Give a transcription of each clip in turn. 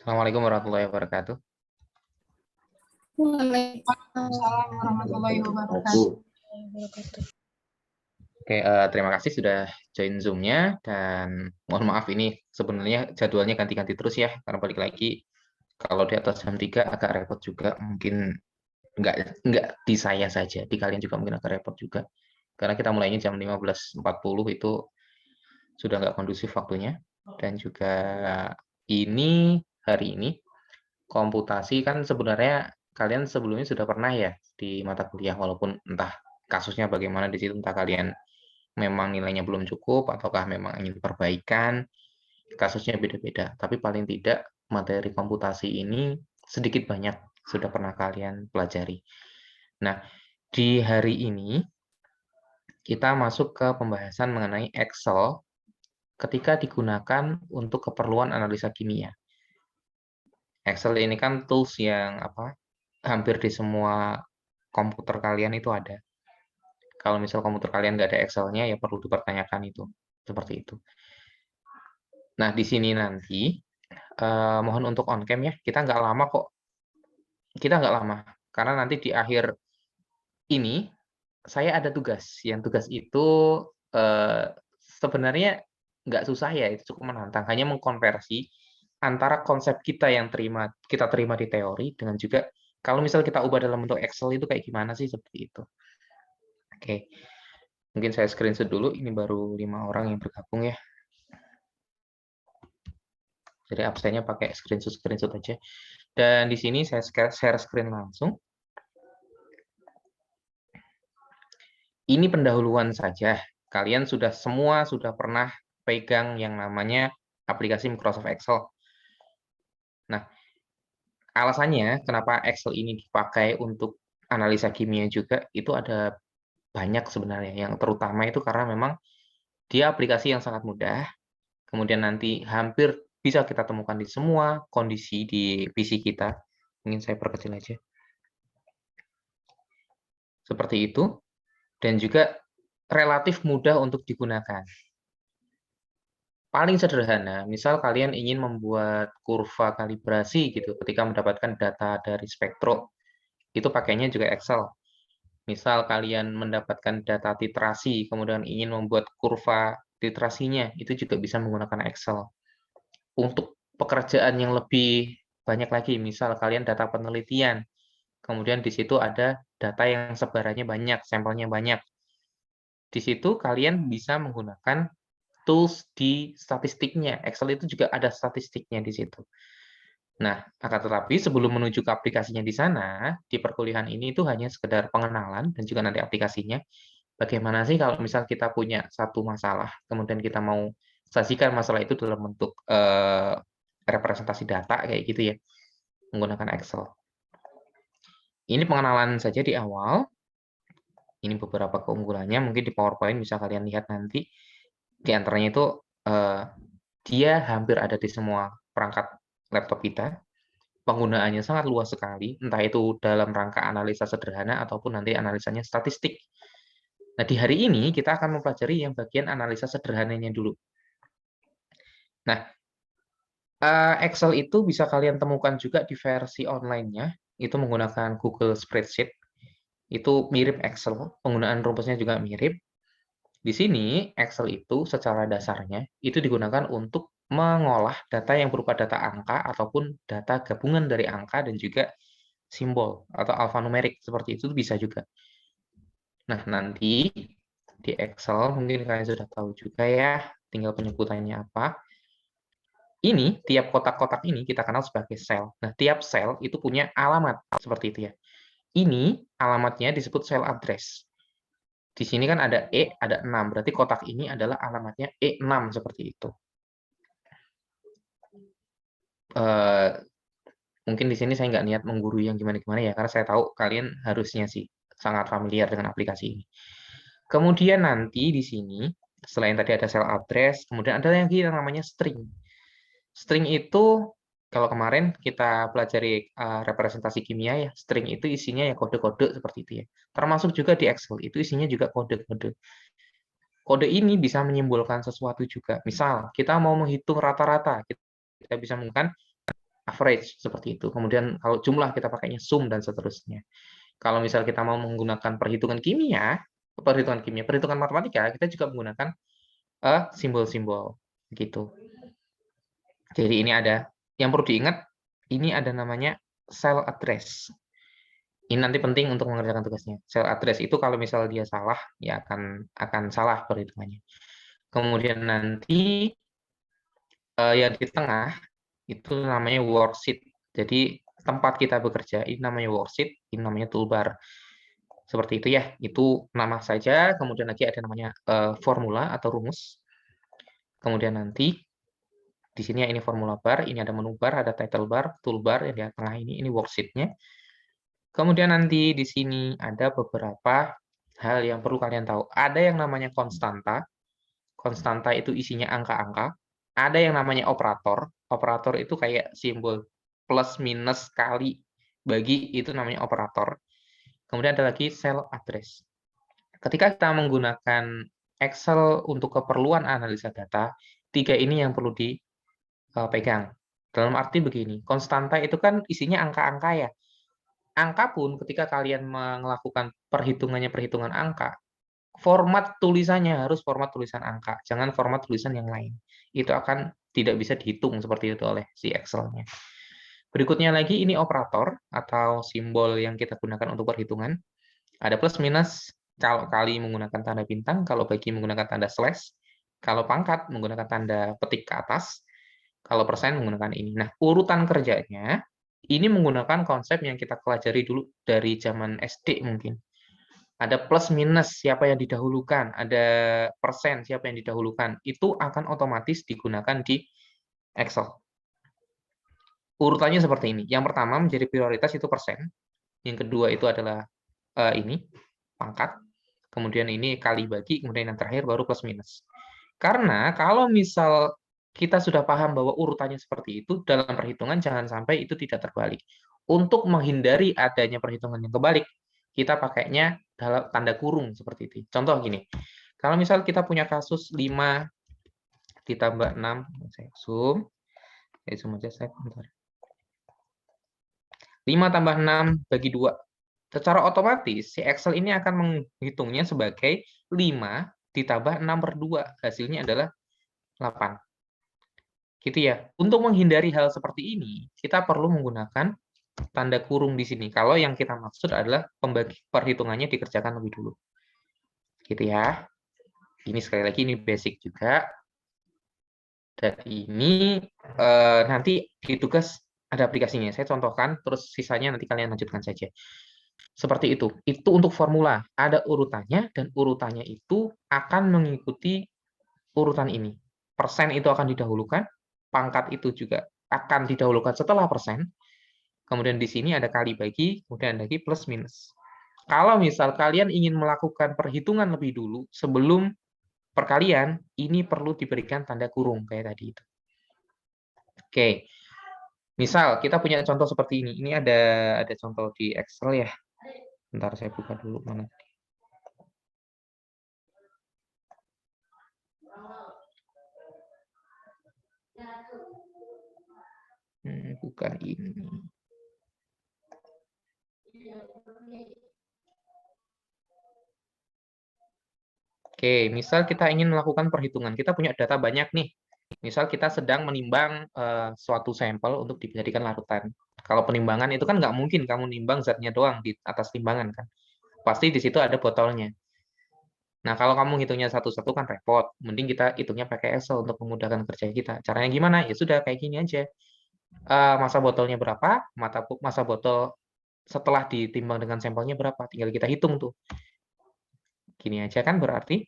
Assalamualaikum warahmatullahi wabarakatuh. Waalaikumsalam warahmatullahi wabarakatuh. Oke, terima kasih sudah join Zoom-nya dan mohon maaf ini sebenarnya jadwalnya ganti-ganti terus ya karena balik lagi kalau di atas jam 3 agak repot juga mungkin nggak di saya saja, di kalian juga mungkin agak repot juga karena kita mulainya jam 15.40 itu sudah nggak kondusif waktunya dan juga hari ini komputasi kan sebenarnya kalian sebelumnya sudah pernah ya di mata kuliah walaupun entah kasusnya bagaimana di situ entah kalian memang nilainya belum cukup ataukah memang ingin perbaikan kasusnya beda-beda tapi paling tidak materi komputasi ini sedikit banyak sudah pernah kalian pelajari. Nah, di hari ini kita masuk ke pembahasan mengenai Excel ketika digunakan untuk keperluan analisa kimia. Excel ini kan tools yang hampir di semua komputer kalian itu ada. Kalau misal komputer kalian nggak ada Excel-nya, ya perlu dipertanyakan itu. Seperti itu. Nah, di sini nanti, mohon untuk on-cam ya. Kita nggak lama kok. Kita nggak lama. Karena nanti di akhir ini, saya ada tugas. Yang tugas itu sebenarnya nggak susah ya, itu cukup menantang. Hanya mengkonversi antara konsep kita yang kita terima di teori dengan juga kalau misal kita ubah dalam bentuk Excel itu kayak gimana sih seperti itu. Oke, mungkin saya screenshot dulu. Ini baru 5 orang yang bergabung ya. Jadi absennya pakai screenshot aja. Dan di sini saya share screen langsung. Ini pendahuluan saja. Kalian semua sudah pernah pegang yang namanya aplikasi Microsoft Excel. Nah, alasannya kenapa Excel ini dipakai untuk analisa kimia juga itu ada banyak sebenarnya. Yang terutama itu karena memang dia aplikasi yang sangat mudah. Kemudian nanti hampir bisa kita temukan di semua kondisi di PC kita. Mungkin saya perkecil aja. Seperti itu. Dan juga relatif mudah untuk digunakan. Paling sederhana, misal kalian ingin membuat kurva kalibrasi gitu ketika mendapatkan data dari spektro, itu pakainya juga Excel. Misal kalian mendapatkan data titrasi, kemudian ingin membuat kurva titrasinya, itu juga bisa menggunakan Excel. Untuk pekerjaan yang lebih banyak lagi, misal kalian data penelitian, kemudian di situ ada data yang sebarannya banyak, sampelnya banyak. Di situ kalian bisa menggunakan tools di statistiknya. Excel itu juga ada statistiknya di situ. Nah, akan tetapi sebelum menuju ke aplikasinya di sana, di perkuliahan ini itu hanya sekedar pengenalan dan juga nanti aplikasinya. Bagaimana sih kalau misal kita punya satu masalah, kemudian kita mau sajikan masalah itu dalam bentuk representasi data kayak gitu ya, menggunakan Excel. Ini pengenalan saja di awal. Ini beberapa keunggulannya, mungkin di PowerPoint bisa kalian lihat nanti. Di antaranya itu dia hampir ada di semua perangkat laptop kita. Penggunaannya sangat luas sekali, entah itu dalam rangka analisa sederhana ataupun nanti analisanya statistik. Nah, di hari ini kita akan mempelajari yang bagian analisa sederhananya dulu. Nah, Excel itu bisa kalian temukan juga di versi online-nya, itu menggunakan Google Spreadsheet. Itu mirip Excel, penggunaan rumusnya juga mirip. Di sini, Excel itu secara dasarnya itu digunakan untuk mengolah data yang berupa data angka ataupun data gabungan dari angka dan juga simbol atau alfanumerik, seperti itu bisa juga. Nah, nanti di Excel mungkin kalian sudah tahu juga ya, tinggal penyebutannya apa. Ini, tiap kotak-kotak ini kita kenal sebagai sel. Nah, tiap sel itu punya alamat, seperti itu ya. Ini alamatnya disebut sel address. Di sini kan ada E, ada 6. Berarti kotak ini adalah alamatnya E6, seperti itu. Mungkin di sini saya nggak niat menggurui yang gimana-gimana ya, karena saya tahu kalian harusnya sih sangat familiar dengan aplikasi ini. Kemudian nanti di sini, selain tadi ada sel address, kemudian ada lagi yang namanya string. String itu, kalau kemarin kita pelajari representasi kimia ya, string itu isinya ya kode-kode seperti itu ya. Termasuk juga di Excel, itu isinya juga kode-kode. Kode ini bisa menyimbolkan sesuatu juga. Misal, kita mau menghitung rata-rata, kita bisa menggunakan average seperti itu. Kemudian kalau jumlah kita pakainya sum dan seterusnya. Kalau misal kita mau menggunakan perhitungan perhitungan matematika, kita juga menggunakan simbol-simbol gitu. Jadi ini ada yang perlu diingat, ini ada namanya cell address. Ini nanti penting untuk mengerjakan tugasnya. Cell address itu kalau misal dia salah, ya akan salah perhitungannya. Kemudian nanti yang di tengah itu namanya worksheet. Jadi tempat kita bekerja ini namanya worksheet, ini namanya toolbar. Seperti itu ya. Itu nama saja. Kemudian lagi ada namanya formula atau rumus. Kemudian nanti di sini ya ini formula bar, ini ada menu bar, ada title bar, toolbar yang di tengah ini worksheet-nya. Kemudian nanti di sini ada beberapa hal yang perlu kalian tahu. Ada yang namanya konstanta. Konstanta itu isinya angka-angka. Ada yang namanya operator. Operator itu kayak simbol plus, minus, kali, bagi, itu namanya operator. Kemudian ada lagi cell address. Ketika kita menggunakan Excel untuk keperluan analisa data, tiga ini yang perlu dipegang. Dalam arti begini, konstanta itu kan isinya angka-angka ya. Angka pun ketika kalian melakukan perhitungan angka, format tulisannya harus format tulisan angka, jangan format tulisan yang lain. Itu akan tidak bisa dihitung seperti itu oleh si Excel-nya. Berikutnya lagi ini operator atau simbol yang kita gunakan untuk perhitungan. Ada plus minus, kalau kali menggunakan tanda bintang, kalau bagi menggunakan tanda slash, kalau pangkat menggunakan tanda petik ke atas, kalau persen menggunakan ini. Nah, urutan kerjanya ini menggunakan konsep yang kita pelajari dulu dari zaman SD mungkin. Ada plus minus, siapa yang didahulukan, ada persen, siapa yang didahulukan. Itu akan otomatis digunakan di Excel. Urutannya seperti ini. Yang pertama menjadi prioritas itu persen. Yang kedua itu adalah ini, pangkat. Kemudian ini kali bagi, kemudian yang terakhir baru plus minus. Karena kalau misal kita sudah paham bahwa urutannya seperti itu, dalam perhitungan jangan sampai itu tidak terbalik. Untuk menghindari adanya perhitungan yang kebalik, kita pakainya dalam tanda kurung seperti itu. Contoh gini, kalau misal kita punya kasus 5 ditambah 6, saya zoom aja saya bentar. 5 tambah 6 bagi 2. Secara otomatis, si Excel ini akan menghitungnya sebagai 5 ditambah 6 per 2. Hasilnya adalah 8. Gitu ya. Untuk menghindari hal seperti ini, kita perlu menggunakan tanda kurung di sini. Kalau yang kita maksud adalah perhitungannya dikerjakan lebih dulu. Gitu ya. Ini sekali lagi, ini basic juga. Dan ini nanti di tugas ada aplikasinya. Saya contohkan, terus sisanya nanti kalian lanjutkan saja. Seperti itu. Itu untuk formula. Ada urutannya, dan urutannya itu akan mengikuti urutan ini. Persen itu akan didahulukan, pangkat itu juga akan didahulukan setelah persen. Kemudian di sini ada kali bagi, kemudian lagi plus minus. Kalau misal kalian ingin melakukan perhitungan lebih dulu sebelum perkalian, ini perlu diberikan tanda kurung kayak tadi itu. Oke. Misal kita punya contoh seperti ini. Ini ada contoh di Excel ya. Bentar saya buka dulu mana. Bukan ini. Oke, misal kita ingin melakukan perhitungan, kita punya data banyak nih. Misal kita sedang menimbang suatu sampel untuk dijadikan larutan. Kalau penimbangan itu kan nggak mungkin kamu nimbang zatnya doang di atas timbangan kan. Pasti di situ ada botolnya. Nah, kalau kamu hitungnya satu-satu kan repot. Mending kita hitungnya pakai Excel untuk memudahkan kerja kita. Caranya gimana? Ya sudah, kayak gini aja. Masa botolnya berapa? Masa botol setelah ditimbang dengan sampelnya berapa? Tinggal kita hitung tuh. Gini aja kan berarti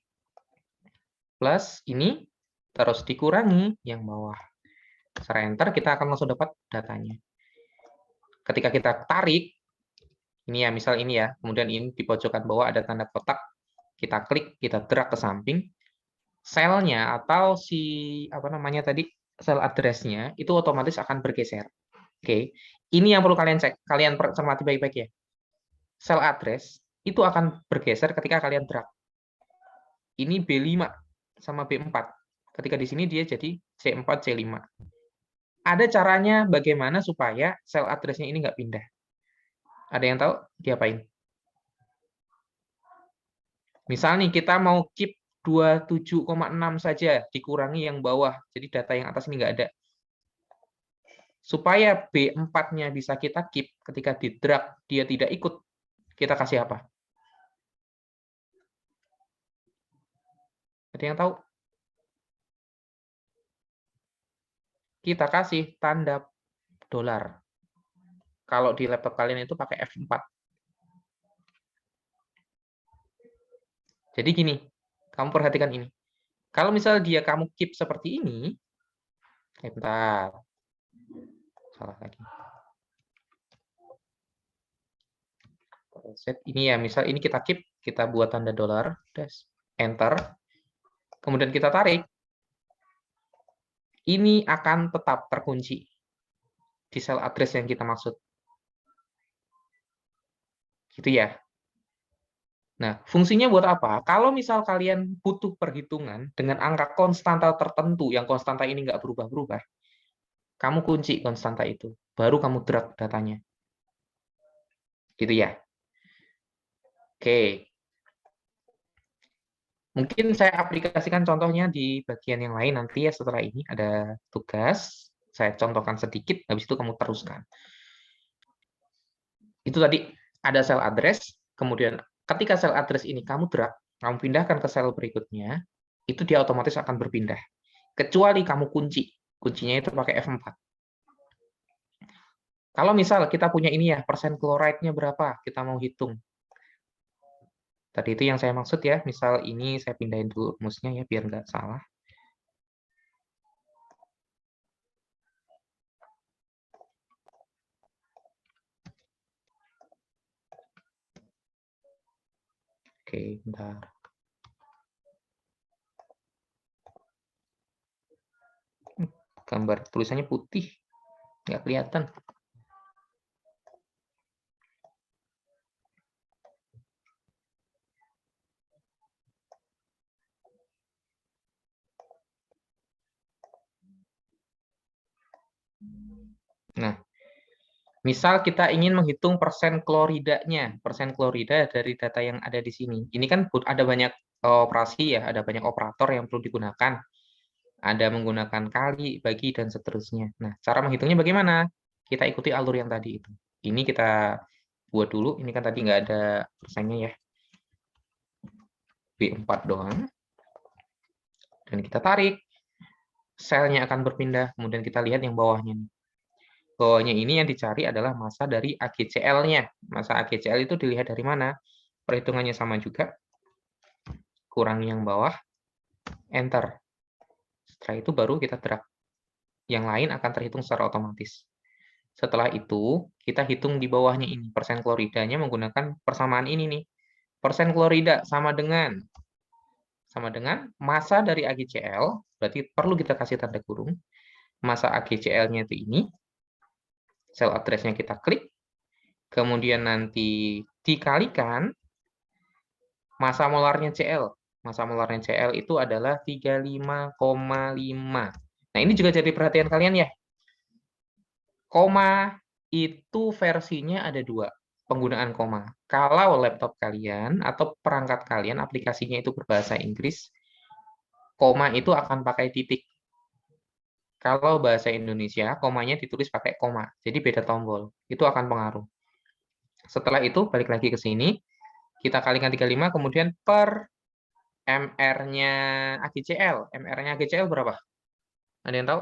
plus ini terus dikurangi yang bawah. Setelah enter kita akan langsung dapat datanya. Ketika kita tarik, ini ya misal ini ya, kemudian ini di pojokan bawah ada tanda kotak, kita klik, kita drag ke samping, selnya atau si apa namanya tadi sel address-nya itu otomatis akan bergeser. Oke, ini yang perlu kalian cek, kalian cermati baik-baik ya. Sel address itu akan bergeser ketika kalian drag. Ini B5 sama B4. Ketika di sini dia jadi C4, C5. Ada caranya bagaimana supaya sel address-nya ini nggak pindah. Ada yang tahu diapain? Misal nih kita mau keep 27,6 saja, dikurangi yang bawah. Jadi data yang atas ini nggak ada. Supaya B4-nya bisa kita keep, ketika di drag dia tidak ikut, kita kasih apa? Ada yang tahu? Kita kasih tanda dolar. Kalau di laptop kalian itu pakai F4. Jadi gini, kamu perhatikan ini. Kalau misal dia kamu keep seperti ini, bentar, salah lagi. Set ini ya, misal ini kita keep, kita buat tanda dolar, enter, kemudian kita tarik, ini akan tetap terkunci di sel address yang kita maksud. Gitu ya. Nah, fungsinya buat apa? Kalau misal kalian butuh perhitungan dengan angka konstanta tertentu, yang konstanta ini nggak berubah-berubah, kamu kunci konstanta itu, baru kamu drag datanya. Gitu ya. Oke. Mungkin saya aplikasikan contohnya di bagian yang lain nanti ya, setelah ini ada tugas, saya contohkan sedikit, habis itu kamu teruskan. Itu tadi ada sel address, kemudian ketika sel address ini kamu drag, kamu pindahkan ke sel berikutnya, itu dia otomatis akan berpindah. Kecuali kamu kunci. Kuncinya itu pakai F4. Kalau misal kita punya ini ya, persen chloride-nya berapa, kita mau hitung. Tadi itu yang saya maksud ya, misal ini saya pindahin dulu rumusnya ya, biar nggak salah. Oke, bentar. Gambar tulisannya putih, nggak kelihatan. Nah, misal kita ingin menghitung persen kloridanya, persen klorida dari data yang ada di sini. Ini kan ada banyak operasi ya, ada banyak operator yang perlu digunakan. Ada menggunakan kali, bagi, dan seterusnya. Nah, cara menghitungnya bagaimana? Kita ikuti alur yang tadi itu. Ini kita buat dulu, ini kan tadi nggak ada persennya ya. B4 doang. Dan kita tarik. Selnya akan berpindah, kemudian kita lihat yang bawahnya. Bawahnya ini yang dicari adalah massa dari AGCL-nya. Massa AGCL itu dilihat dari mana? Perhitungannya sama juga. Kurangi yang bawah, enter. Setelah itu baru kita drag. Yang lain akan terhitung secara otomatis. Setelah itu, kita hitung di bawahnya ini. Persen kloridanya menggunakan persamaan ini nih. Persen klorida sama dengan massa dari AGCL, berarti perlu kita kasih tanda kurung. Massa AGCL-nya itu ini. Sel address-nya kita klik. Kemudian nanti dikalikan massa molarnya CL. Massa molarnya CL itu adalah 35,5. Nah, ini juga jadi perhatian kalian ya. Koma itu versinya ada dua, penggunaan koma. Kalau laptop kalian atau perangkat kalian, aplikasinya itu berbahasa Inggris, koma itu akan pakai titik. Kalau bahasa Indonesia, komanya ditulis pakai koma. Jadi beda tombol. Itu akan pengaruh. Setelah itu, balik lagi ke sini. Kita kalikan 35, kemudian per MR-nya AGCL. MR-nya AGCL berapa? Ada yang tahu?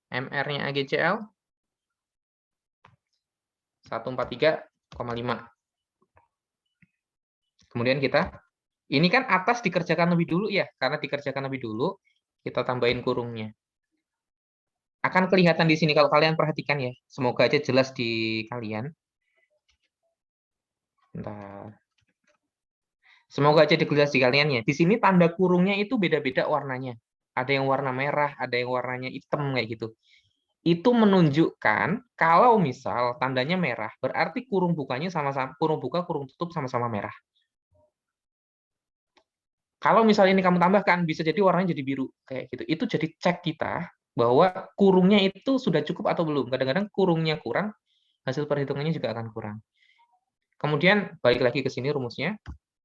MR-nya AGCL 143,5. Kemudian kita, ini kan atas dikerjakan lebih dulu ya, karena dikerjakan lebih dulu, kita tambahin kurungnya. Akan kelihatan di sini kalau kalian perhatikan ya. Semoga aja jelas di kalian. Bentar. Semoga aja jelas di kalian ya. Di sini tanda kurungnya itu beda-beda warnanya. Ada yang warna merah, ada yang warnanya hitam kayak gitu. Itu menunjukkan kalau misal tandanya merah, berarti kurung bukanya sama-sama, kurung buka, kurung tutup sama-sama merah. Kalau misalnya ini kamu tambahkan, bisa jadi warnanya jadi biru kayak gitu. Itu jadi cek kita bahwa kurungnya itu sudah cukup atau belum. Kadang-kadang kurungnya kurang, hasil perhitungannya juga akan kurang. Kemudian balik lagi ke sini rumusnya.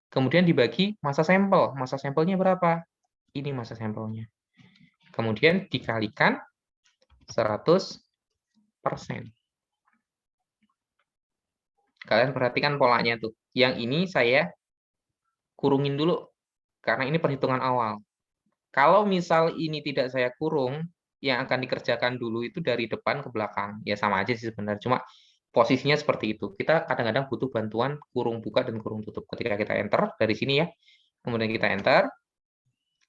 Kemudian dibagi masa sampel. Masa sampelnya berapa? Ini masa sampelnya. Kemudian dikalikan 100%. Kalian perhatikan polanya tuh. Yang ini saya kurungin dulu, karena ini perhitungan awal. Kalau misal ini tidak saya kurung, yang akan dikerjakan dulu itu dari depan ke belakang. Ya sama aja sih sebenarnya, cuma posisinya seperti itu. Kita kadang-kadang butuh bantuan kurung buka dan kurung tutup. Ketika kita enter dari sini ya, kemudian kita enter,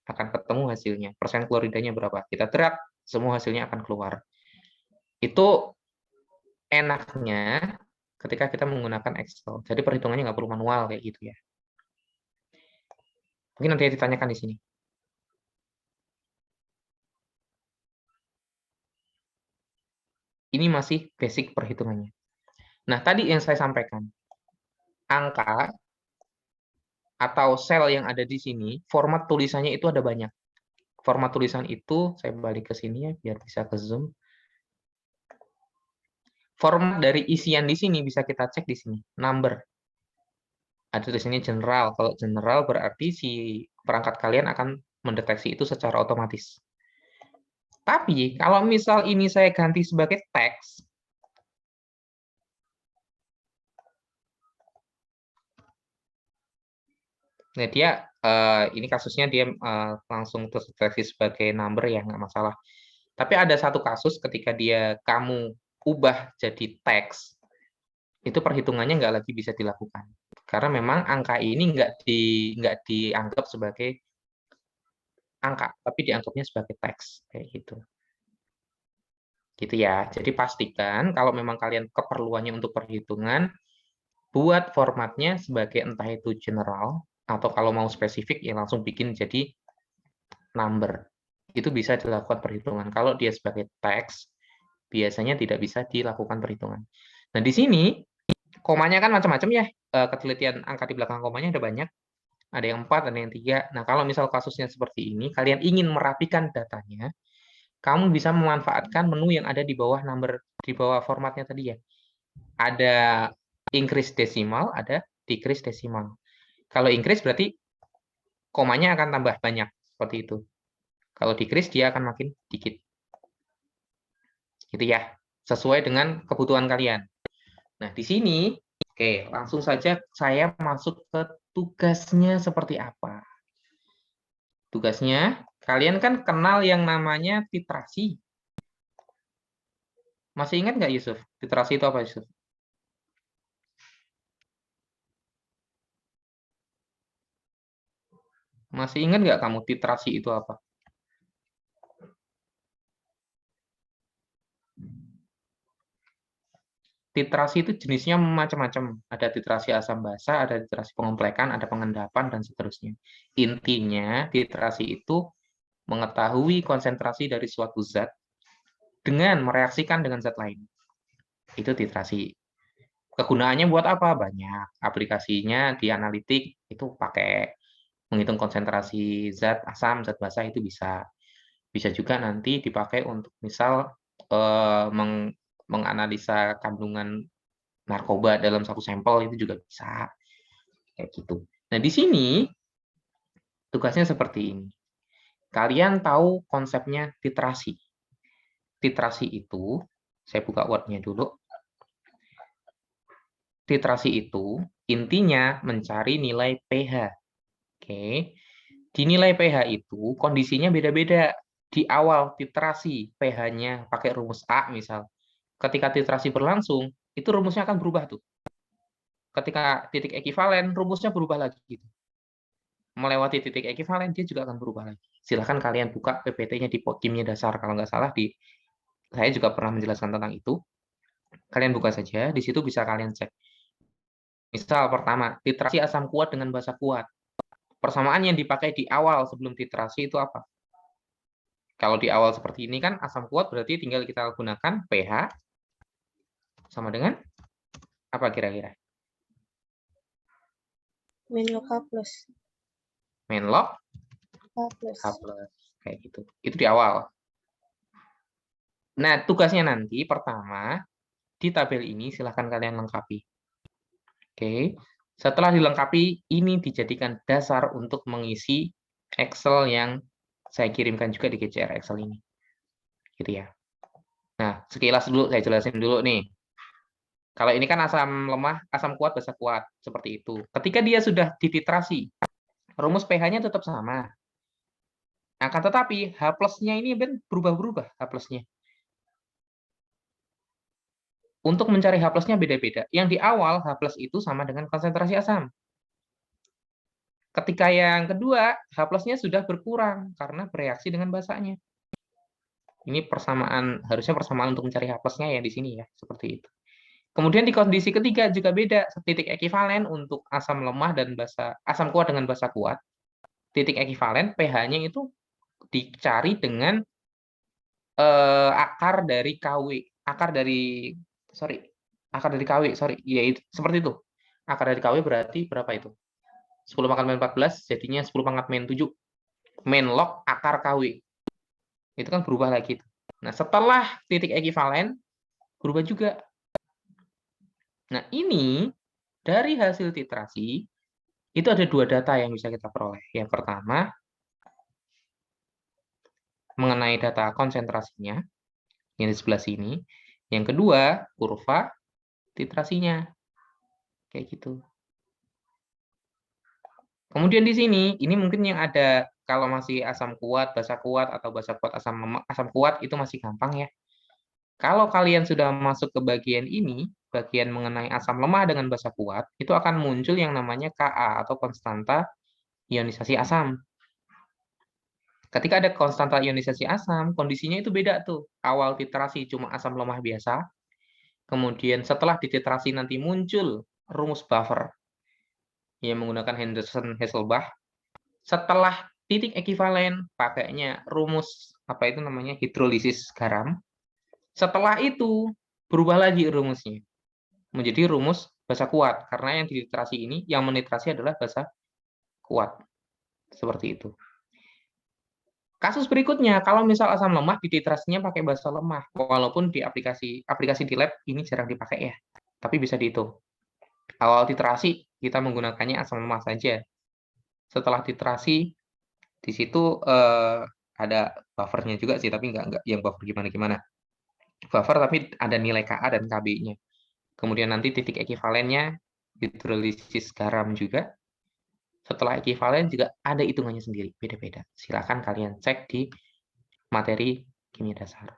akan ketemu hasilnya. Persen kloridanya berapa? Kita drag, semua hasilnya akan keluar. Itu enaknya ketika kita menggunakan Excel. Jadi perhitungannya nggak perlu manual kayak gitu ya. Mungkin nanti ditanyakan di sini. Ini masih basic perhitungannya. Nah, tadi yang saya sampaikan, angka atau sel yang ada di sini, format tulisannya itu ada banyak. Format tulisan itu, saya balik ke sini ya, biar bisa ke zoom. Format dari isian di sini bisa kita cek di sini, number. Ada di sini general. Kalau general berarti si perangkat kalian akan mendeteksi itu secara otomatis. Tapi kalau misal ini saya ganti sebagai teks, nah dia ini kasusnya dia langsung terdeteksi sebagai number ya, nggak masalah. Tapi ada satu kasus ketika kamu ubah jadi teks, itu perhitungannya nggak lagi bisa dilakukan. Karena memang angka ini nggak dianggap sebagai angka, tapi dianggapnya sebagai teks kayak gitu. Gitu ya. Jadi pastikan kalau memang kalian keperluannya untuk perhitungan, buat formatnya sebagai entah itu general atau kalau mau spesifik ya langsung bikin jadi number. Itu bisa dilakukan perhitungan. Kalau dia sebagai teks, biasanya tidak bisa dilakukan perhitungan. Nah, di sini komanya kan macam-macam ya. Ketelitian angka di belakang komanya ada banyak. Ada yang 4, ada yang 3. Nah, kalau misal kasusnya seperti ini, kalian ingin merapikan datanya, kamu bisa memanfaatkan menu yang ada di bawah number, di bawah formatnya tadi ya. Ada increase desimal, ada decrease desimal. Kalau increase berarti komanya akan tambah banyak, seperti itu. Kalau decrease dia akan makin dikit. Gitu ya. Sesuai dengan kebutuhan kalian. Nah, di sini, oke, langsung saja saya masuk ke tugasnya seperti apa. Tugasnya, kalian kan kenal yang namanya titrasi. Masih ingat nggak, Yusuf? Titrasi itu apa, Yusuf? Masih ingat nggak kamu titrasi itu apa? Titrasi itu jenisnya macam-macam. Ada titrasi asam basa, ada titrasi pengomplekan, ada pengendapan, dan seterusnya. Intinya, titrasi itu mengetahui konsentrasi dari suatu zat dengan mereaksikan dengan zat lain. Itu titrasi. Kegunaannya buat apa? Banyak. Aplikasinya di analitik itu pakai menghitung konsentrasi zat asam, zat basa itu bisa. Bisa juga nanti dipakai untuk misal menganalisa kandungan narkoba dalam satu sampel itu juga bisa. Kayak gitu. Nah, di sini tugasnya seperti ini. Kalian tahu konsepnya titrasi. Titrasi itu, saya buka Word-nya dulu. Titrasi itu intinya mencari nilai pH. Oke. Di nilai pH itu kondisinya beda-beda. Di awal titrasi pH-nya pakai rumus A misal. Ketika titrasi berlangsung, itu rumusnya akan berubah tuh. Ketika titik ekivalen, rumusnya berubah lagi gitu. Melewati titik ekivalen, dia juga akan berubah lagi. Silahkan kalian buka PPT-nya di kimia dasar. Kalau nggak salah, saya juga pernah menjelaskan tentang itu. Kalian buka saja, di situ bisa kalian cek. Misal pertama, titrasi asam kuat dengan basa kuat. Persamaan yang dipakai di awal sebelum titrasi itu apa? Kalau di awal seperti ini kan asam kuat berarti tinggal kita gunakan pH sama dengan apa kira-kira? Min K plus. Main log plus. H plus. Kayak gitu. Itu di awal. Nah, tugasnya nanti pertama, di tabel ini silahkan kalian lengkapi. Oke. Setelah dilengkapi, ini dijadikan dasar untuk mengisi Excel yang saya kirimkan juga di GCR Excel ini. Gitu ya. Nah, sekilas dulu saya jelasin dulu nih. Kalau ini kan asam lemah, asam kuat, basa kuat. Seperti itu. Ketika dia sudah dititrasi, rumus pH-nya tetap sama. Akan tetapi, H plus-nya ini berubah-berubah, H plus-nya. Untuk mencari H plus-nya beda-beda. Yang di awal, H plus itu sama dengan konsentrasi asam. Ketika yang kedua, H plus-nya sudah berkurang karena bereaksi dengan basanya. Ini persamaan, harusnya persamaan untuk mencari H plus-nya ya di sini ya, seperti itu. Kemudian di kondisi ketiga juga beda, titik ekivalen untuk asam lemah dan basa, asam kuat dengan basa kuat. Titik ekivalen pH-nya itu dicari dengan akar dari KW, akar dari KW, ya itu seperti itu. Akar dari KW berarti berapa itu? 10 pangkat min 14 jadinya 10 pangkat min 7. Min log akar KW. Itu kan berubah lagi. Nah, setelah titik ekivalen berubah juga. Nah, ini dari hasil titrasi itu ada dua data yang bisa kita peroleh. Yang pertama, mengenai data konsentrasinya, yang di sebelah sini. Yang kedua, kurva titrasinya. Kayak gitu. Kemudian di sini, ini mungkin yang ada kalau masih asam kuat, basa kuat, atau basa kuat asam kuat, itu masih gampang ya. Kalau kalian sudah masuk ke bagian ini, bagian mengenai asam lemah dengan basa kuat, itu akan muncul yang namanya Ka atau konstanta ionisasi asam. Ketika ada konstanta ionisasi asam, kondisinya itu beda tuh. Awal titrasi cuma asam lemah biasa, kemudian setelah dititrasi nanti muncul rumus buffer yang menggunakan Henderson-Hasselbalch. Setelah titik ekivalen pakainya rumus apa itu namanya hidrolisis garam. Setelah itu berubah lagi rumusnya menjadi rumus basa kuat karena yang dititrasi ini yang menitrasi adalah basa kuat. Seperti itu. Kasus berikutnya, kalau misal asam lemah dititrasinya pakai basa lemah, walaupun di aplikasi di lab ini jarang dipakai ya, tapi bisa dihitung. Awal titrasi kita menggunakannya asam lemah saja. Setelah titrasi di situ ada buffernya juga sih, tapi nggak yang buffer gimana-gimana. Buffer tapi ada nilai Ka dan Kb-nya. Kemudian nanti titik ekivalennya hidrolisis garam juga. Setelah ekivalen juga ada hitungannya sendiri, beda-beda. Silakan kalian cek di materi kimia dasar.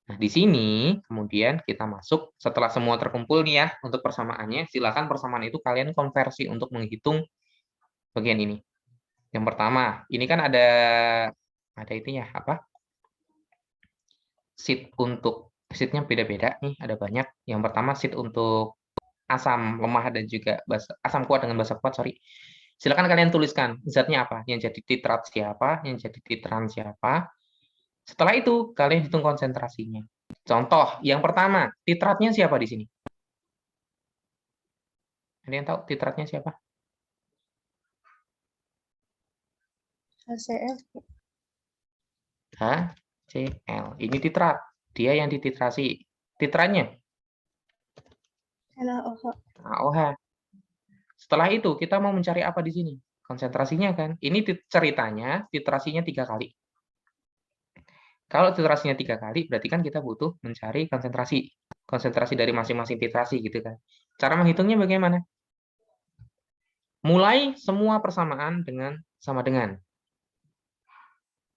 Nah, di sini kemudian kita masuk setelah semua terkumpul nih ya untuk persamaannya, silakan persamaan itu kalian konversi untuk menghitung bagian ini. Yang pertama, ini kan ada itu ya, apa? Sheet untuk sheetnya beda-beda nih, ada banyak. Yang pertama sheet untuk asam lemah dan juga asam kuat dengan basa kuat, sorry. Silakan kalian tuliskan zatnya apa, yang jadi titrat siapa, yang jadi titran siapa. Setelah itu kalian hitung konsentrasinya. Contoh yang pertama, titratnya siapa di sini? Ada yang tahu titratnya siapa? HCl. HCl. Ini titrat. Dia yang dititrasi. Titrannya NaOH. AOH. Setelah itu kita mau mencari apa di sini? Konsentrasinya kan. Ini ceritanya titrasinya 3 kali. Kalau titrasinya 3 kali, berarti kan kita butuh mencari konsentrasi. Konsentrasi dari masing-masing titrasi gitu kan. Cara menghitungnya bagaimana? Mulai semua persamaan dengan sama dengan.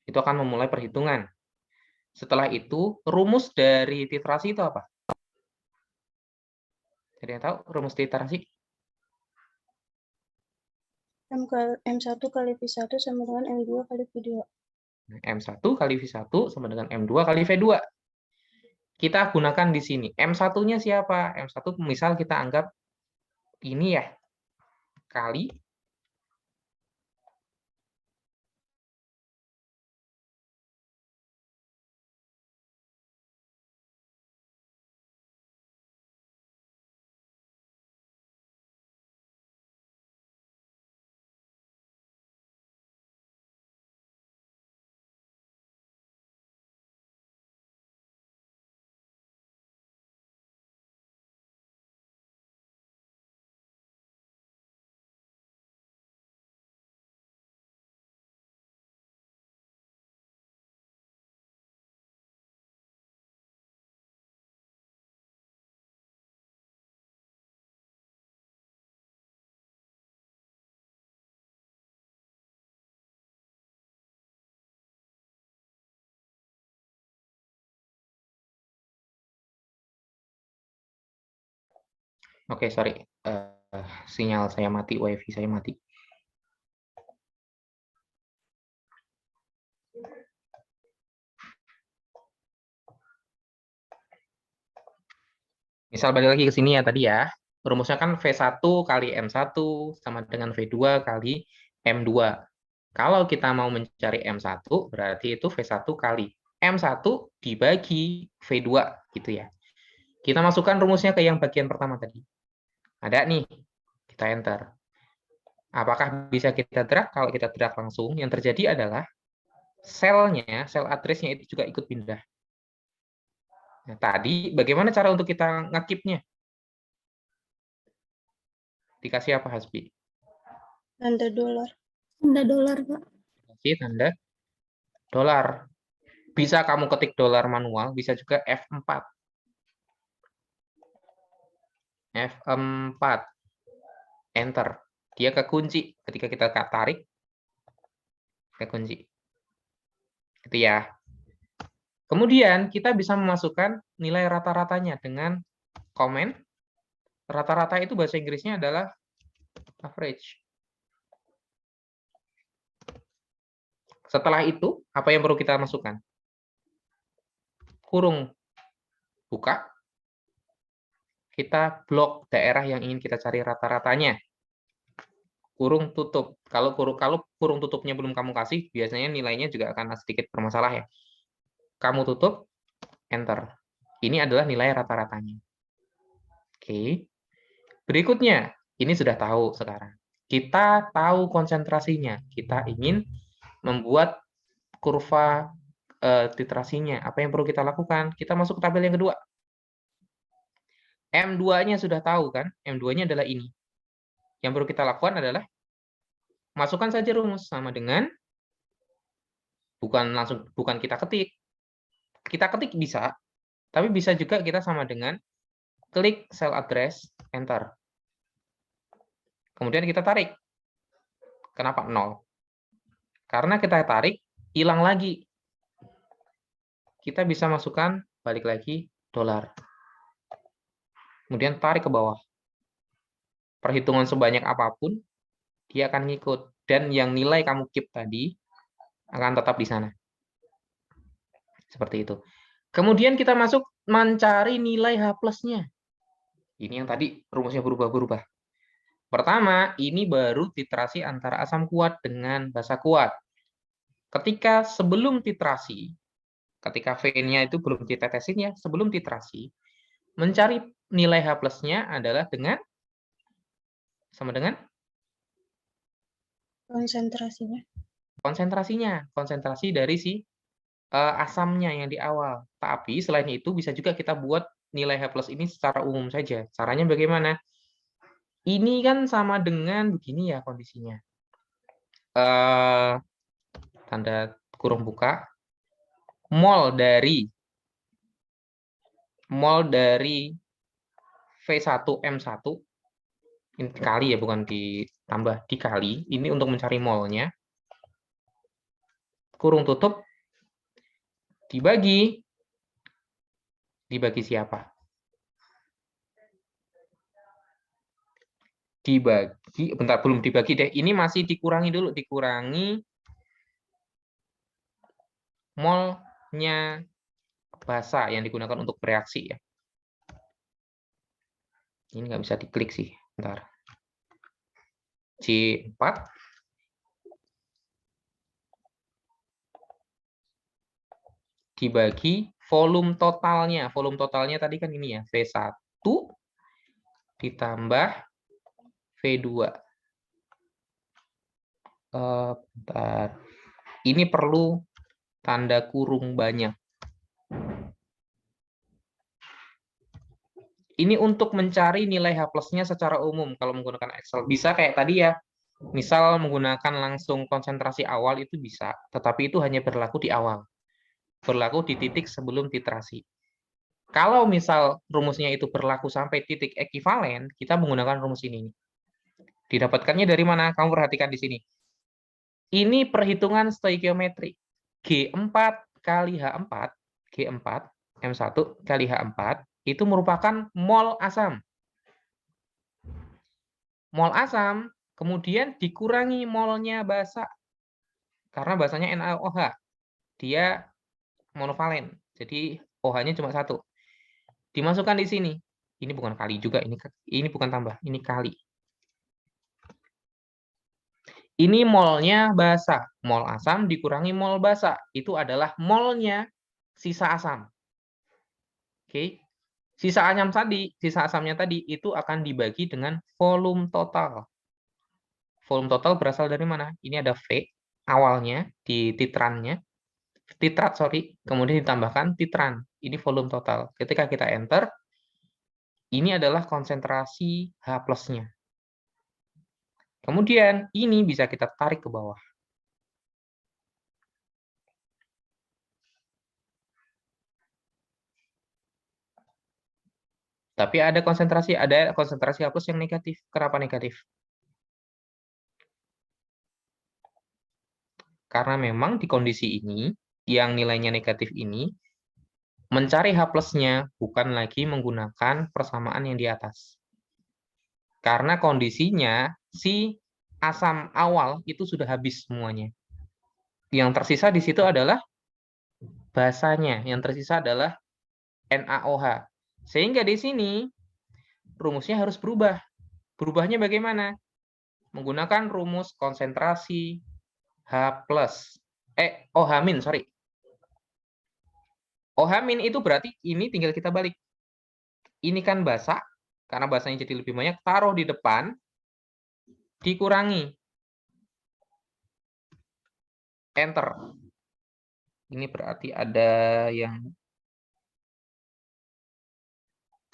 Itu akan memulai perhitungan. Setelah itu, rumus dari titrasi itu apa? Jadi yang tahu rumus titrasi? M1 kali V1 sama dengan M2 kali V2. M1 kali V1 sama dengan M2 kali V2. Kita gunakan di sini. M1-nya siapa? M1 misal kita anggap ini ya, kali Oke, sorry. Sinyal saya mati, WiFi saya mati. Misal balik lagi ke sini ya tadi ya. Rumusnya kan V1 kali M1 sama dengan V2 kali M2. Kalau kita mau mencari M1, berarti itu V1 kali M1 dibagi V2 gitu ya. Kita masukkan rumusnya ke yang bagian pertama tadi. Ada nih, kita enter. Apakah bisa kita drag? Kalau kita drag langsung, yang terjadi adalah selnya, sel address-nya itu juga ikut pindah. Nah, tadi bagaimana cara untuk kita ngekipnya? Dikasih apa, Hasbi? Tanda dolar. Tanda dolar, Pak. Dikasih tanda dolar. Bisa kamu ketik dolar manual, bisa juga F4. F4. Enter. Dia kekunci. Ketika kita tarik, kekunci. Gitu ya. Kemudian kita bisa memasukkan nilai rata-ratanya dengan komen. Rata-rata itu bahasa Inggrisnya adalah average. Setelah itu, apa yang perlu kita masukkan? Kurung buka. Kita blok daerah yang ingin kita cari rata-ratanya. Kurung tutup. Kalau kurung tutupnya belum kamu kasih, biasanya nilainya juga akan sedikit bermasalah ya. Kamu tutup, enter. Ini adalah nilai rata-ratanya. Oke. Berikutnya, ini sudah tahu sekarang. Kita tahu konsentrasinya. Kita ingin membuat kurva titrasinya. Apa yang perlu kita lakukan? Kita masuk ke tabel yang kedua. M2-nya sudah tahu kan? M2-nya adalah ini. Yang perlu kita lakukan adalah masukkan saja rumus sama dengan bukan kita ketik. Kita ketik bisa, tapi bisa juga kita sama dengan klik cell address, enter. Kemudian kita tarik. Kenapa 0? Karena kita tarik, hilang lagi. Kita bisa masukkan, balik lagi, dolar. Kemudian tarik ke bawah. Perhitungan sebanyak apapun, dia akan ngikut. Dan yang nilai kamu keep tadi, akan tetap di sana. Seperti itu. Kemudian kita masuk mencari nilai H plus-nya. Ini yang tadi rumusnya berubah-berubah. Pertama, ini baru titrasi antara asam kuat dengan basa kuat. Ketika sebelum titrasi, ketika V-nya itu belum ditetesin ya, sebelum titrasi, mencari nilai H plus-nya adalah dengan sama dengan Konsentrasinya. konsentrasi dari si asamnya yang di awal. Tapi selain itu bisa juga kita buat nilai H plus ini secara umum saja. Caranya bagaimana? Ini kan sama dengan begini ya kondisinya. Tanda kurung buka. Mol dari V1M1 ini dikali ya, bukan ditambah, dikali. Ini untuk mencari molnya. Kurung tutup dibagi siapa? Dibagi, bentar, belum dibagi deh. Ini masih dikurangi dulu, dikurangi molnya basa yang digunakan untuk bereaksi ya. Ini nggak bisa diklik sih, bentar. C4 dibagi volume totalnya. Volume totalnya tadi kan ini ya, V1 ditambah V2. Bentar. Ini perlu tanda kurung banyak. Ini untuk mencari nilai H plus-nya secara umum kalau menggunakan Excel. Bisa kayak tadi ya, misal menggunakan langsung konsentrasi awal itu bisa, tetapi itu hanya berlaku di awal. Berlaku di titik sebelum titrasi. Kalau misal rumusnya itu berlaku sampai titik ekivalen, kita menggunakan rumus ini. Didapatkannya dari mana? Kamu perhatikan di sini. Ini perhitungan stoikiometri. G4 kali H4, G4, M1 kali H4, itu merupakan mol asam. mol asam, kemudian dikurangi molnya basa. Karena basanya NaOH. Dia monovalen. Jadi OH-nya cuma 1. Dimasukkan di sini. Ini bukan kali juga, ini bukan tambah, ini kali. Ini molnya basa. Mol asam dikurangi mol basa. Itu adalah molnya sisa asam. Oke. Sisa asamnya tadi itu akan dibagi dengan volume total. Volume total berasal dari mana? Ini ada V awalnya di titrannya. Titrat, kemudian ditambahkan titran. Ini volume total. Ketika kita enter, ini adalah konsentrasi H+-nya. Kemudian ini bisa kita tarik ke bawah. Tapi ada konsentrasi H+ yang negatif. Kenapa negatif? Karena memang di kondisi ini, yang nilainya negatif ini, mencari H+-nya bukan lagi menggunakan persamaan yang di atas. Karena kondisinya, si asam awal itu sudah habis semuanya. Yang tersisa di situ adalah basanya. Yang tersisa adalah NaOH. Sehingga di sini rumusnya harus berubah. Berubahnya bagaimana? Menggunakan rumus konsentrasi OH-, sorry. OH- itu berarti ini tinggal kita balik. Ini kan basa, karena basanya jadi lebih banyak, taruh di depan, dikurangi. Enter. Ini berarti ada yang...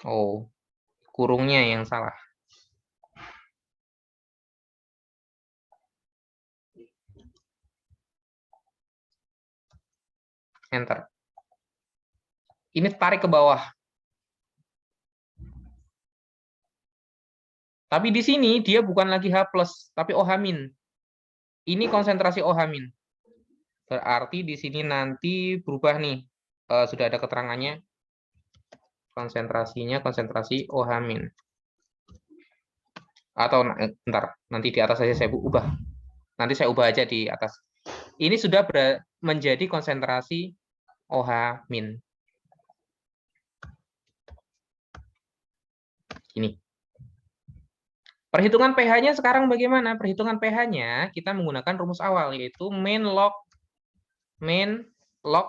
Oh, kurungnya yang salah. Enter. Ini tarik ke bawah. Tapi di sini dia bukan lagi H+, tapi OH-. Ini konsentrasi OH-. Berarti di sini nanti berubah nih. Sudah ada keterangannya. Konsentrasinya konsentrasi OH-. Atau bentar, nanti di atas saja saya ubah. Nanti saya ubah aja di atas. Ini sudah menjadi konsentrasi OH-. Ini. Perhitungan pH-nya sekarang bagaimana? Perhitungan pH-nya kita menggunakan rumus awal, yaitu main log,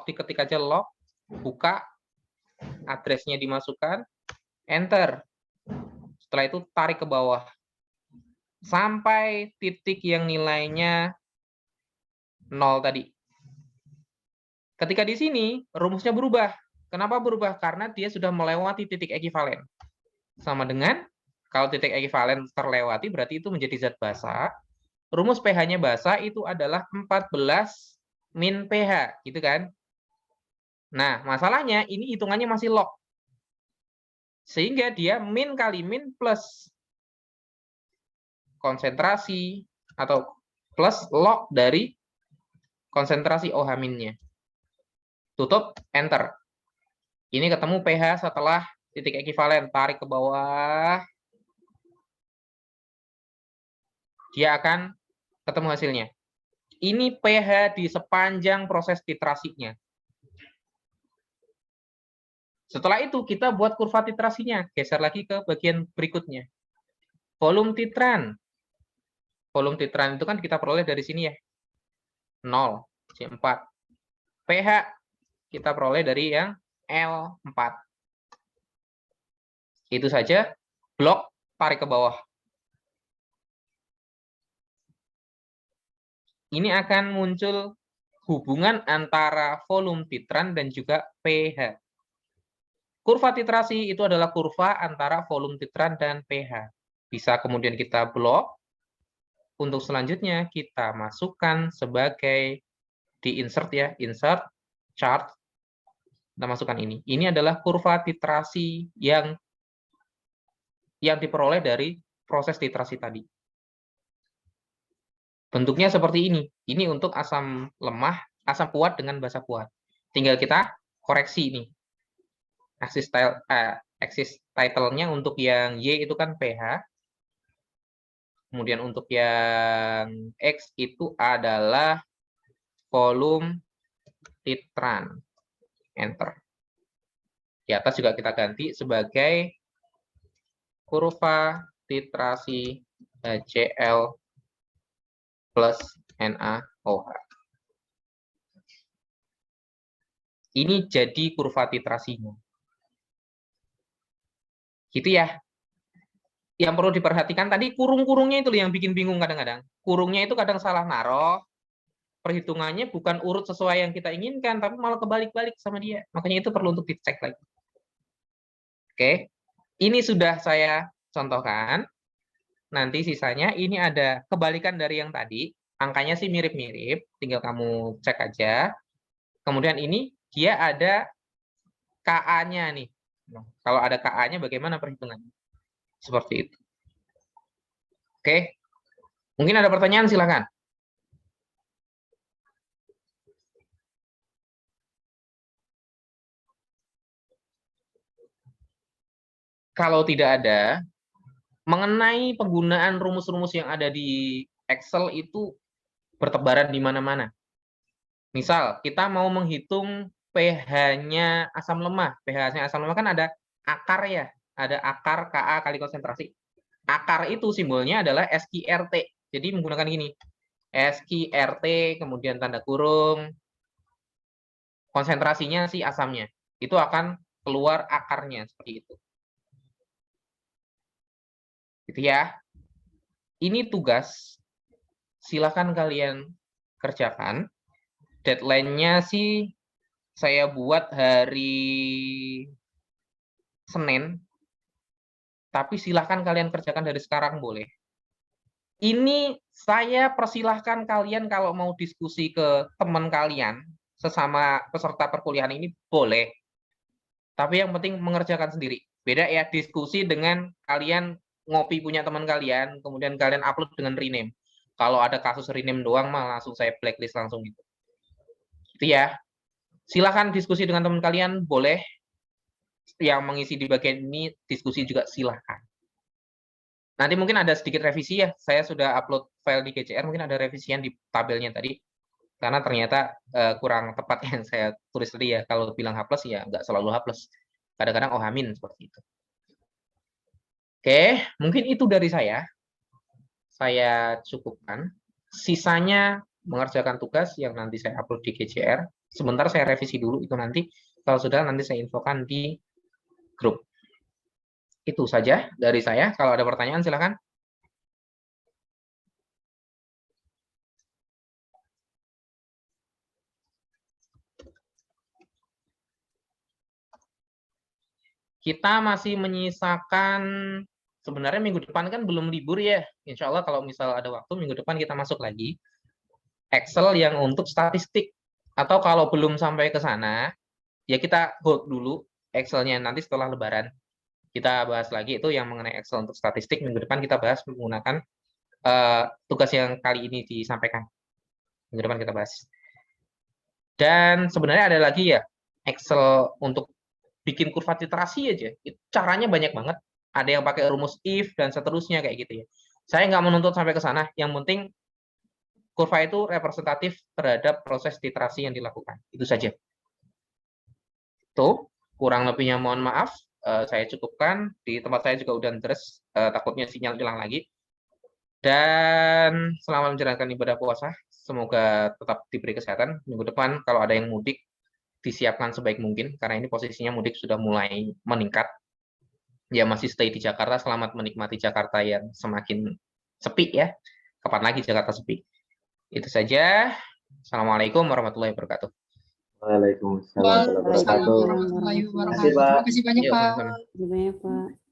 diketik aja log, buka, address-nya dimasukkan, enter. Setelah itu tarik ke bawah. Sampai titik yang nilainya 0 tadi. Ketika di sini, rumusnya berubah. Kenapa berubah? Karena dia sudah melewati titik ekivalen. Sama dengan, kalau titik ekivalen terlewati, berarti itu menjadi zat basa. Rumus pH-nya basa itu adalah 14 min pH, gitu kan? Nah, masalahnya ini hitungannya masih log. Sehingga dia min kali min plus konsentrasi atau plus log dari konsentrasi OH-nya. Tutup, enter. Ini ketemu pH setelah titik ekivalen, tarik ke bawah. Dia akan ketemu hasilnya. Ini pH di sepanjang proses titrasinya. Setelah itu kita buat kurva titrasinya. Geser lagi ke bagian berikutnya. Volume titran. Volume titran itu kan kita peroleh dari sini ya. 0, C4. pH kita peroleh dari yang L4. Itu saja. Blok, tarik ke bawah. Ini akan muncul hubungan antara volume titran dan juga pH. Kurva titrasi itu adalah kurva antara volume titran dan pH. Bisa kemudian kita blok. Untuk selanjutnya kita masukkan sebagai di insert ya, insert chart. Kita masukkan ini. Ini adalah kurva titrasi yang diperoleh dari proses titrasi tadi. Bentuknya seperti ini. Ini untuk asam lemah, asam kuat dengan basa kuat. Tinggal kita koreksi ini. Axis title-nya untuk yang Y itu kan pH. Kemudian untuk yang X itu adalah volume titran. Enter. Di atas juga kita ganti sebagai kurva titrasi HCl plus NaOH. Ini jadi kurva titrasinya. Gitu ya. Yang perlu diperhatikan tadi kurung-kurungnya itu yang bikin bingung kadang-kadang. Kurungnya itu kadang salah naruh. Perhitungannya bukan urut sesuai yang kita inginkan, tapi malah kebalik-balik sama dia. Makanya itu perlu untuk dicek lagi. Oke. Ini sudah saya contohkan. Nanti sisanya ini ada kebalikan dari yang tadi. Angkanya sih mirip-mirip, tinggal kamu cek aja. Kemudian ini dia ada KA-nya nih. Nah, kalau ada KA-nya bagaimana perhitungannya? Seperti itu. Oke. Mungkin ada pertanyaan, silakan. Kalau tidak ada, mengenai penggunaan rumus-rumus yang ada di Excel itu bertebaran di mana-mana. Misal, kita mau menghitung pH-nya asam lemah. pH-nya asam lemah kan ada akar ya. Ada akar Ka kali konsentrasi. Akar itu simbolnya adalah SQRT. Jadi menggunakan gini. SQRT, kemudian tanda kurung. Konsentrasinya si asamnya. Itu akan keluar akarnya. Seperti itu. Gitu ya. Ini tugas. Silakan kalian kerjakan. Deadline-nya sih saya buat hari Senin, tapi silahkan kalian kerjakan dari sekarang boleh. Ini saya persilahkan kalian kalau mau diskusi ke teman kalian, sesama peserta perkuliahan ini boleh. Tapi yang penting mengerjakan sendiri. Beda ya diskusi dengan kalian ngopi punya teman kalian, kemudian kalian upload dengan rename. Kalau ada kasus rename doang mah langsung saya blacklist langsung gitu. Itu ya. Silakan diskusi dengan teman kalian, boleh. Yang mengisi di bagian ini diskusi juga silahkan. Nanti mungkin ada sedikit revisi ya. Saya sudah upload file di GCR, mungkin ada revisian di tabelnya tadi. Karena ternyata kurang tepat yang saya tulis tadi ya. Kalau bilang H+, ya nggak selalu H+. Kadang-kadang OH- seperti itu. Oke, mungkin itu dari saya. Saya cukupkan. Sisanya mengerjakan tugas yang nanti saya upload di GCR. Sebentar saya revisi dulu itu nanti. Kalau sudah nanti saya infokan di grup. Itu saja dari saya. Kalau ada pertanyaan silakan. Kita masih menyisakan, sebenarnya minggu depan kan belum libur ya. Insya Allah kalau misal ada waktu minggu depan kita masuk lagi. Excel yang untuk statistik. Atau kalau belum sampai ke sana, ya kita hold dulu Excel-nya nanti setelah lebaran. Kita bahas lagi itu yang mengenai Excel untuk statistik. Minggu depan kita bahas menggunakan tugas yang kali ini disampaikan. Minggu depan kita bahas. Dan sebenarnya ada lagi ya, Excel untuk bikin kurva titrasi aja. Caranya banyak banget. Ada yang pakai rumus if dan seterusnya kayak gitu ya. Saya nggak menuntut sampai ke sana. Yang penting kurva itu representatif terhadap proses titrasi yang dilakukan. Itu saja. Tuh, kurang lebihnya mohon maaf. Saya cukupkan. Di tempat saya juga udah deres. Takutnya sinyal hilang lagi. Dan selamat menjalankan ibadah puasa. Semoga tetap diberi kesehatan. Minggu depan kalau ada yang mudik, disiapkan sebaik mungkin. Karena ini posisinya mudik sudah mulai meningkat. Ya masih stay di Jakarta. Selamat menikmati Jakarta yang semakin sepi ya. Kapan lagi Jakarta sepi? Itu saja. Assalamualaikum warahmatullahi wabarakatuh. Waalaikumsalam warahmatullahi wabarakatuh. Waalaikumsalam warahmatullahi wabarakatuh. Terima kasih, Pak. Terima kasih banyak, Yuk, Pak. sama-sama. Terima kasih, Pak.